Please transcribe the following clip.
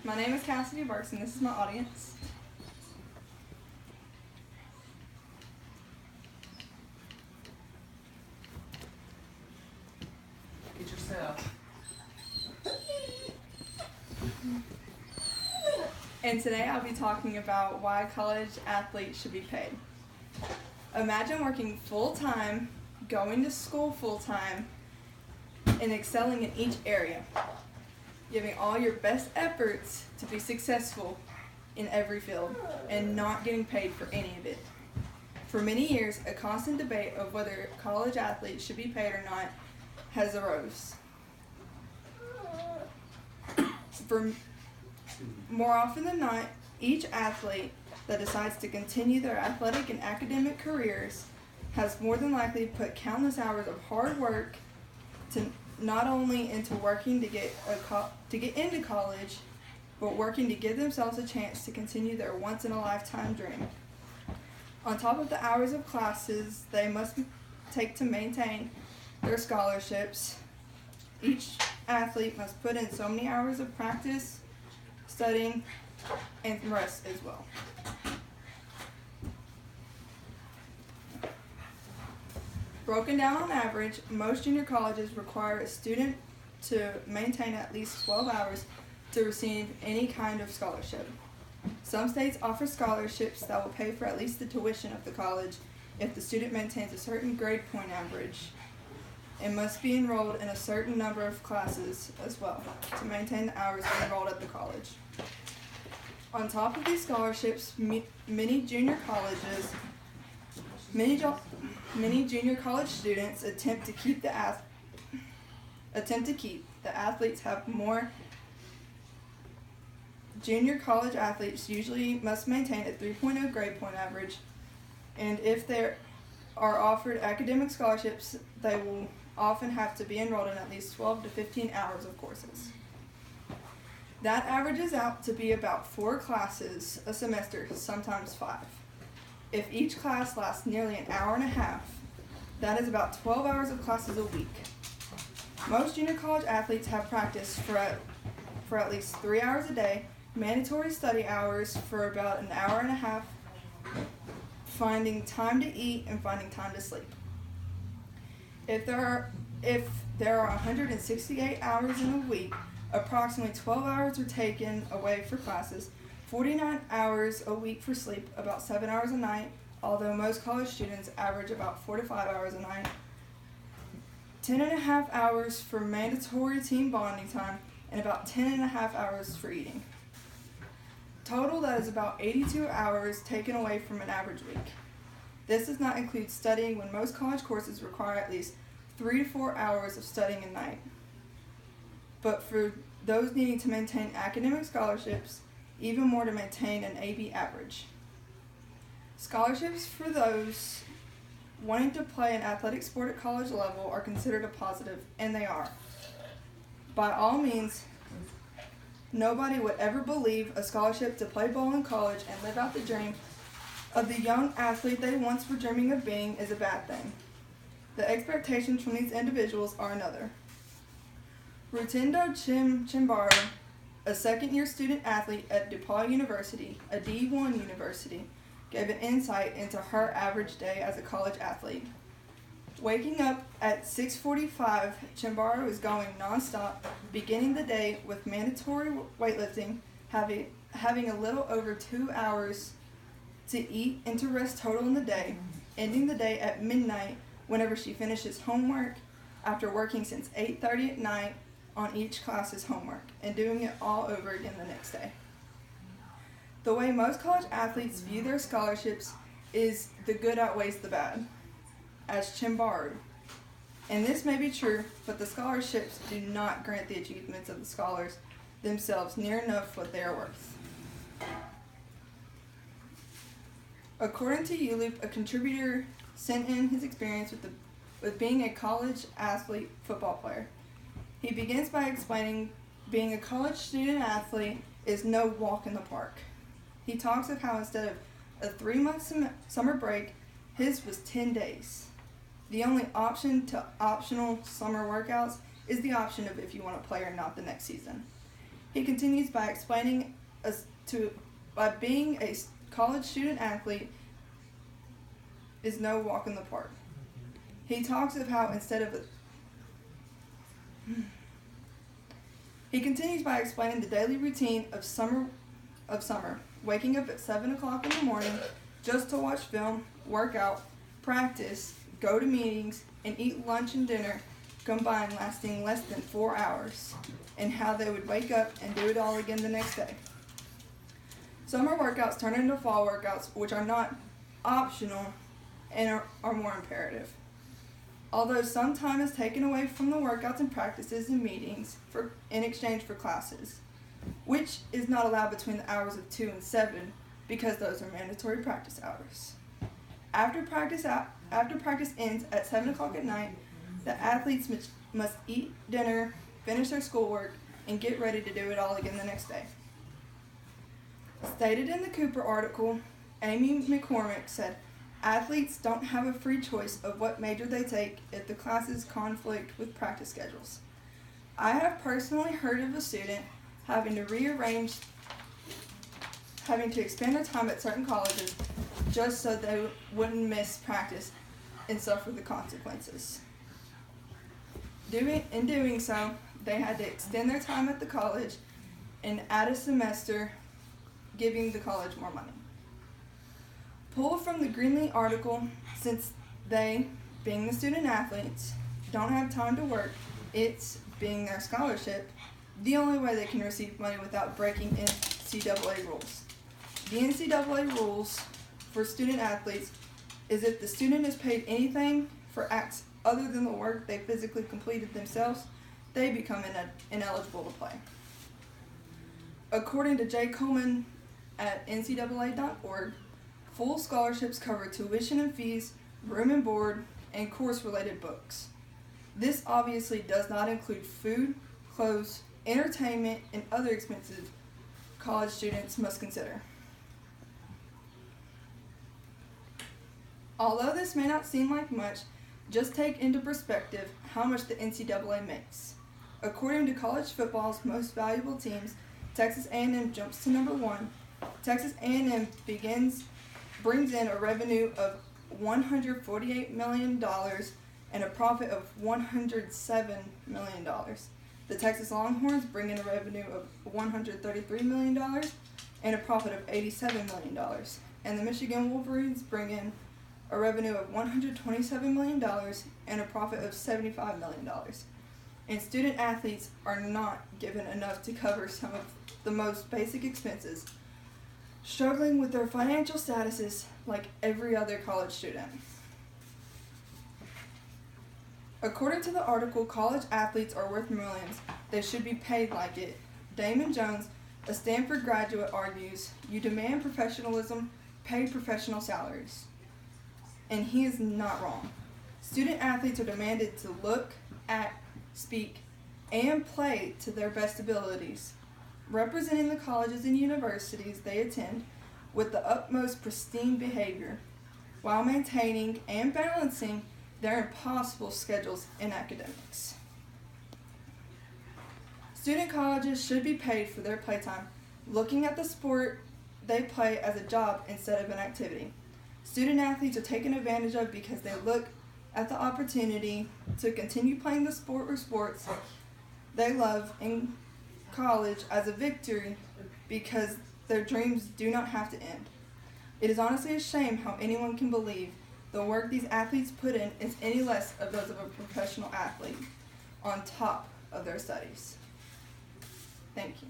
My name is Cassidy Burks, and this is my audience. Get yourself. And today I'll be talking about why college athletes should be paid. Imagine working full-time, going to school full-time, and excelling in each area, giving all your best efforts to be successful in every field, and not getting paid for any of it. For many years, a constant debate of whether college athletes should be paid or not has arose. For more often than not, each athlete that decides to continue their athletic and academic careers has more than likely put countless hours of hard work to not only into working to get into college, but working to give themselves a chance to continue their once-in-a-lifetime dream. On top of the hours of classes they must take to maintain their scholarships, each athlete must put in so many hours of practice, studying, and rest as well. Broken down on average, most junior colleges require a student to maintain at least 12 hours to receive any kind of scholarship. Some states offer scholarships that will pay for at least the tuition of the college if the student maintains a certain grade point average and must be enrolled in a certain number of classes as well to maintain the hours enrolled at the college. On top of these scholarships, many junior college students attempt to keep the athletes have more. Junior college athletes usually must maintain a 3.0 grade point average, and if they are offered academic scholarships, they will often have to be enrolled in at least 12 to 15 hours of courses. That averages out to be about 4 classes a semester, sometimes 5. If each class lasts nearly an hour and a half, that is about 12 hours of classes a week. Most junior college athletes have practice for at least 3 hours a day, mandatory study hours for about an hour and a half, finding time to eat and finding time to sleep. If there are 168 hours in a week, approximately 12 hours are taken away for classes, 49 hours a week for sleep, about 7 hours a night, although most college students average about 4 to 5 hours a night, 10 and a half hours for mandatory team bonding time, and about 10 and a half hours for eating. Total, that is about 82 hours taken away from an average week. This does not include studying, when most college courses require at least 3 to 4 hours of studying a night. But for those needing to maintain academic scholarships, even more to maintain an AB average. Scholarships for those wanting to play an athletic sport at college level are considered a positive, and they are. By all means, nobody would ever believe a scholarship to play ball in college and live out the dream of the young athlete they once were dreaming of being is a bad thing. The expectations from these individuals are another. Rutindo Chimbaro, a second-year student athlete at DePaul University, a D1 university, gave an insight into her average day as a college athlete. Waking up at 6:45, Chimbaro is going nonstop, beginning the day with mandatory weightlifting, having a little over 2 hours to eat and to rest total in the day, ending the day at midnight whenever she finishes homework after working since 8:30 at night on each class's homework, and doing it all over again the next day. The way most college athletes view their scholarships is the good outweighs the bad, as Chimbaro. And this may be true, but the scholarships do not grant the achievements of the scholars themselves near enough what they are worth. According to ULoop, a contributor sent in his experience with being a college athlete football player. He begins by explaining being a college student athlete is no walk in the park. He talks of how instead of a 3-month summer break, his was 10 days. The only option to optional summer workouts is the option of if you want to play or not the next season. He continues by explaining by being a college student athlete is no walk in the park. He talks of how He continues by explaining the daily routine of summer, waking up at 7 o'clock in the morning just to watch film, work out, practice, go to meetings, and eat lunch and dinner combined lasting less than 4 hours, and how they would wake up and do it all again the next day. Summer workouts turn into fall workouts, which are not optional and are more imperative. Although some time is taken away from the workouts and practices and meetings in exchange for classes, which is not allowed between the hours of 2 and 7 because those are mandatory practice hours. After practice ends at 7 o'clock at night, the athletes must eat dinner, finish their schoolwork, and get ready to do it all again the next day. Stated in the Cooper article, Amy McCormick said, "Athletes don't have a free choice of what major they take if the classes conflict with practice schedules. I have personally heard of a student having to expand their time at certain colleges just so they wouldn't miss practice and suffer the consequences. In doing so, they had to extend their time at the college and add a semester, giving the college more money." Pulled from the Greenlee article, since they, being the student athletes, don't have time to work, it's, being their scholarship, the only way they can receive money without breaking NCAA rules. The NCAA rules for student athletes is if the student is paid anything for acts other than the work they physically completed themselves, they become ineligible to play. According to Jay Coleman at ncaa.org, full scholarships cover tuition and fees, room and board, and course-related books. This obviously does not include food, clothes, entertainment, and other expenses college students must consider. Although this may not seem like much, just take into perspective how much the NCAA makes. According to college football's most valuable teams, Texas A&M jumps to number 1. Texas A&M brings in a revenue of $148 million and a profit of $107 million. The Texas Longhorns bring in a revenue of $133 million and a profit of $87 million. And the Michigan Wolverines bring in a revenue of $127 million and a profit of $75 million. And student athletes are not given enough to cover some of the most basic expenses, struggling with their financial statuses like every other college student. According to the article, college athletes are worth millions. They should be paid like it. Damon Jones, a Stanford graduate, argues, "You demand professionalism, pay professional salaries." And he is not wrong. Student athletes are demanded to look, act, speak, and play to their best abilities, representing the colleges and universities they attend with the utmost pristine behavior, while maintaining and balancing their impossible schedules in academics. Student colleges should be paid for their playtime, looking at the sport they play as a job instead of an activity. Student athletes are taken advantage of because they look at the opportunity to continue playing the sport or sports they love in college as a victory because their dreams do not have to end. It is honestly a shame how anyone can believe the work these athletes put in is any less of those of a professional athlete on top of their studies. Thank you.